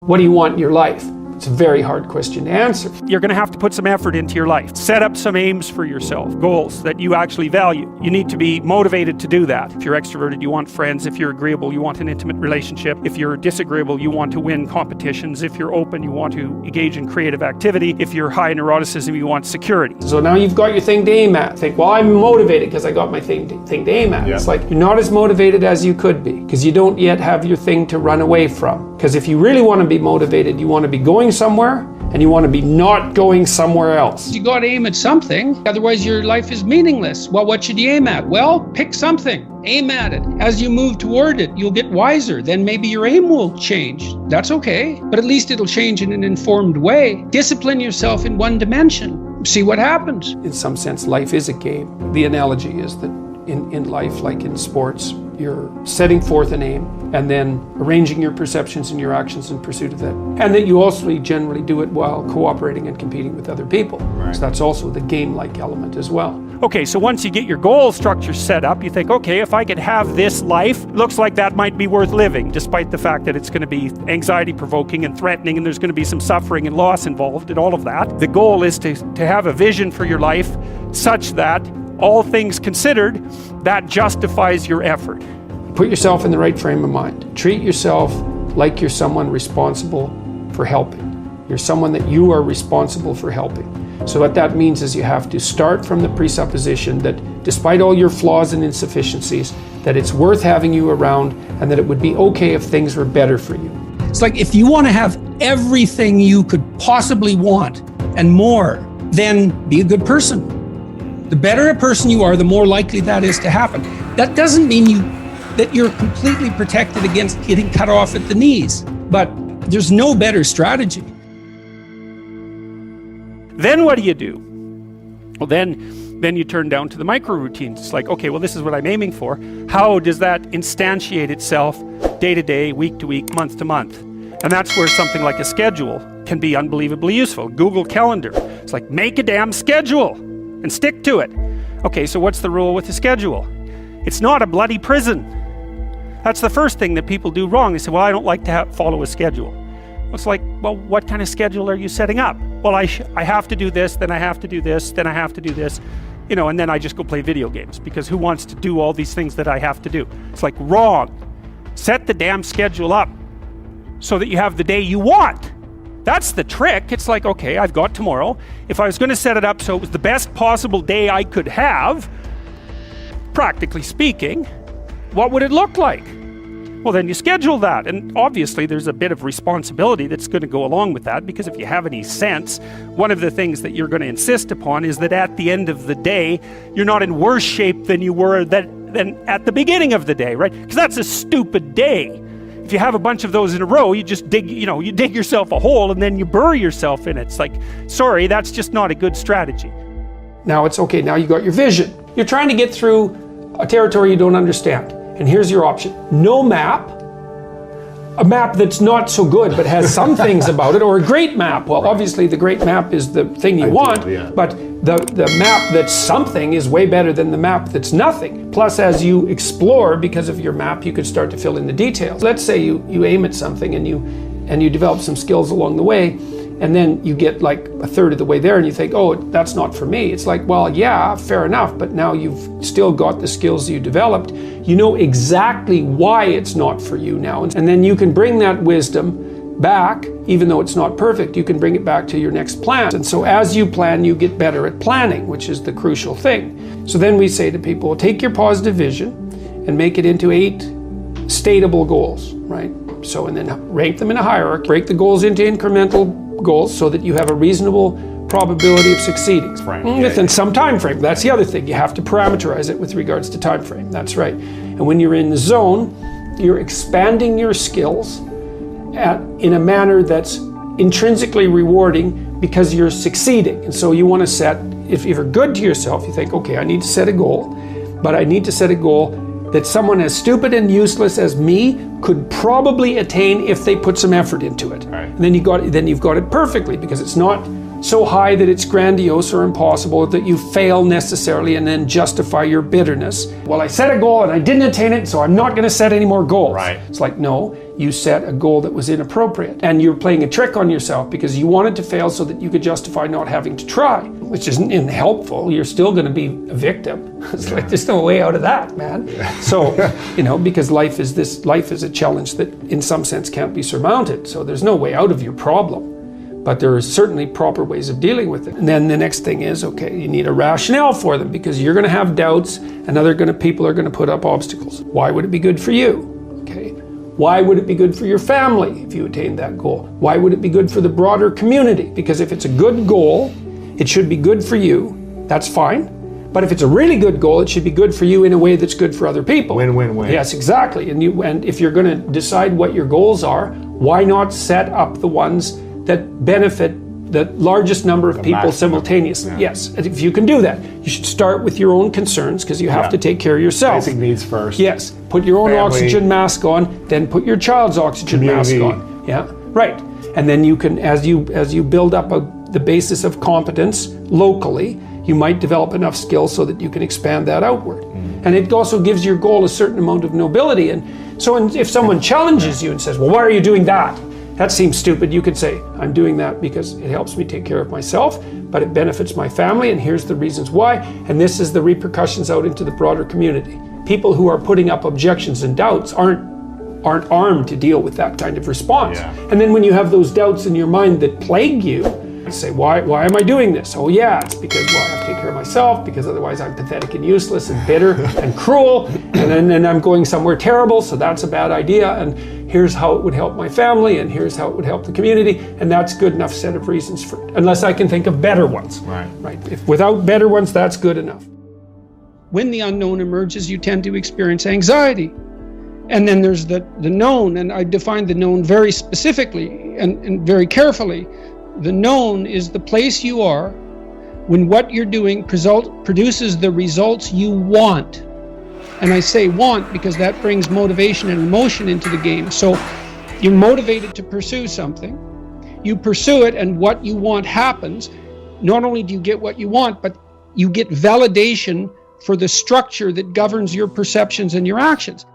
What do you want in your life? It's a very hard question to answer. You're going to have to put some effort into your life. Set up some aims for yourself, goals that you actually value. You need to be motivated to do that. If you're extroverted, you want friends. If you're agreeable, you want an intimate relationship. If you're disagreeable, you want to win competitions. If you're open, you want to engage in creative activity. If you're high in neuroticism, you want security. So now you've got your thing to aim at. Think, well, I'm motivated because I got my thing to aim at. Yeah. It's like you're not as motivated as you could be because you don't yet have your thing to run away from. Because if you really want to be motivated, you want to be going somewhere and you want to be not going somewhere else. You got to aim at something, otherwise your life is meaningless. Well, what should you aim at? Well, pick something, aim at it. As you move toward it, you'll get wiser. Then maybe your aim will change. That's okay, but at least it'll change in an informed way. Discipline yourself in one dimension. See what happens. In some sense, life is a game. The analogy is that in life, like in sports, you're setting forth an aim and then arranging your perceptions and your actions in pursuit of that. And that you also generally do it while cooperating and competing with other people. Right. So that's also the game-like element as well. Okay, so once you get your goal structure set up, you think, okay, if I could have this life, looks like that might be worth living, despite the fact that it's going to be anxiety-provoking and threatening, and there's going to be some suffering and loss involved and all of that. The goal is to have a vision for your life such that, all things considered, that justifies your effort. Put yourself in the right frame of mind. Treat yourself like you're someone responsible for helping. You're someone that you are responsible for helping. So what that means is you have to start from the presupposition that despite all your flaws and insufficiencies, that it's worth having you around and that it would be okay if things were better for you. It's like if you want to have everything you could possibly want and more, then be a good person. The better a person you are, the more likely that is to happen. That doesn't mean that you're completely protected against getting cut off at the knees, but there's no better strategy. Then what do? Well, then you turn down to the micro routines. It's like, okay, well, this is what I'm aiming for. How does that instantiate itself day to day, week to week, month to month? And that's where something like a schedule can be unbelievably useful. Google Calendar. It's like, make a damn schedule and stick to it. Okay, so what's the rule with the schedule? It's not a bloody prison. That's the first thing that people do wrong. They say, well, I don't like to follow a schedule. It's like, well, what kind of schedule are you setting up? Well, I have to do this, then I have to do this, then I have to do this, and then I just go play video games because who wants to do all these things that I have to do? It's like, wrong. Set the damn schedule up so that you have the day you want. That's the trick. It's like, okay, I've got tomorrow. If I was going to set it up so it was the best possible day I could have, practically speaking, what would it look like? Well, then you schedule that. And obviously there's a bit of responsibility that's going to go along with that, because if you have any sense, one of the things that you're going to insist upon is that at the end of the day, you're not in worse shape than you were than at the beginning of the day, right? Because that's a stupid day. If you have a bunch of those in a row, you just dig yourself a hole and then you bury yourself in it. It's like, sorry, that's just not a good strategy. Now it's okay, now you got your vision. You're trying to get through a territory you don't understand. And here's your option. No map, a map that's not so good but has some things about it, or a great map. Well, obviously the great map is the thing you want, but the map that's something is way better than the map that's nothing. Plus, as you explore, because of your map, you could start to fill in the details. Let's say you aim at something and you develop some skills along the way, and then you get like a third of the way there and you think, oh, that's not for me. It's like, well, yeah, fair enough, but now you've still got the skills you developed. You know exactly why it's not for you now. And then you can bring that wisdom back, even though it's not perfect, you can bring it back to your next plan. And so as you plan, you get better at planning, which is the crucial thing. So then we say to people, take your positive vision and make it into 8 stateable goals, right? So, and then rank them in a hierarchy, break the goals into incremental goals so that you have a reasonable probability of succeeding within some time frame. That's the other thing. You have to parameterize it with regards to time frame. That's right. And when you're in the zone, you're expanding your skills in a manner that's intrinsically rewarding because you're succeeding. And so you want to set, if you're good to yourself, you think, okay, I need to set a goal, but I need to set a goal that someone as stupid and useless as me could probably attain if they put some effort into it. Right. And then you've got it perfectly, because it's not so high that it's grandiose or impossible that you fail necessarily and then justify your bitterness. Well, I set a goal and I didn't attain it, so I'm not going to set any more goals. Right. It's like, no, you set a goal that was inappropriate and you're playing a trick on yourself because you wanted to fail so that you could justify not having to try, which isn't helpful. You're still going to be a victim. It's like, there's no way out of that, man. So, because life is a challenge that in some sense can't be surmounted. So there's no way out of your problem. But there are certainly proper ways of dealing with it. And then the next thing is, okay, you need a rationale for them because you're going to have doubts and people are going to put up obstacles. Why would it be good for you? Okay. Why would it be good for your family if you attain that goal? Why would it be good for the broader community? Because if it's a good goal, it should be good for you. That's fine. But if it's a really good goal, it should be good for you in a way that's good for other people. Win-win-win. Yes, exactly. And if you're going to decide what your goals are, why not set up the ones that benefit the largest number of people simultaneously? Yeah. Yes, if you can do that. You should start with your own concerns because you have to take care of yourself. Basic needs first. Yes, put your own oxygen mask on, then put your child's oxygen mask on. Yeah, right. And then you can, as you build up the basis of competence locally, you might develop enough skill so that you can expand that outward. And it also gives your goal a certain amount of nobility. And so if someone challenges you and says, well, why are you doing that? That seems stupid. You could say, I'm doing that because it helps me take care of myself, but it benefits my family, and here's the reasons why, and this is the repercussions out into the broader community. People who are putting up objections and doubts aren't armed to deal with that kind of response. Yeah. And then when you have those doubts in your mind that plague you, you say, why am I doing this? Oh yeah, it's because, well, I have to take care of myself, because otherwise I'm pathetic and useless and bitter and cruel, and then I'm going somewhere terrible, so that's a bad idea, and here's how it would help my family, and here's how it would help the community, and that's good enough set of reasons for it, unless I can think of better ones. Right. If without better ones, that's good enough. When the unknown emerges, you tend to experience anxiety. And then there's the known, and I define the known very specifically and very carefully. The known is the place you are when what you're doing produces the results you want. And I say want because that brings motivation and emotion into the game. So you're motivated to pursue something. You pursue it, and what you want happens. Not only do you get what you want, but you get validation for the structure that governs your perceptions and your actions.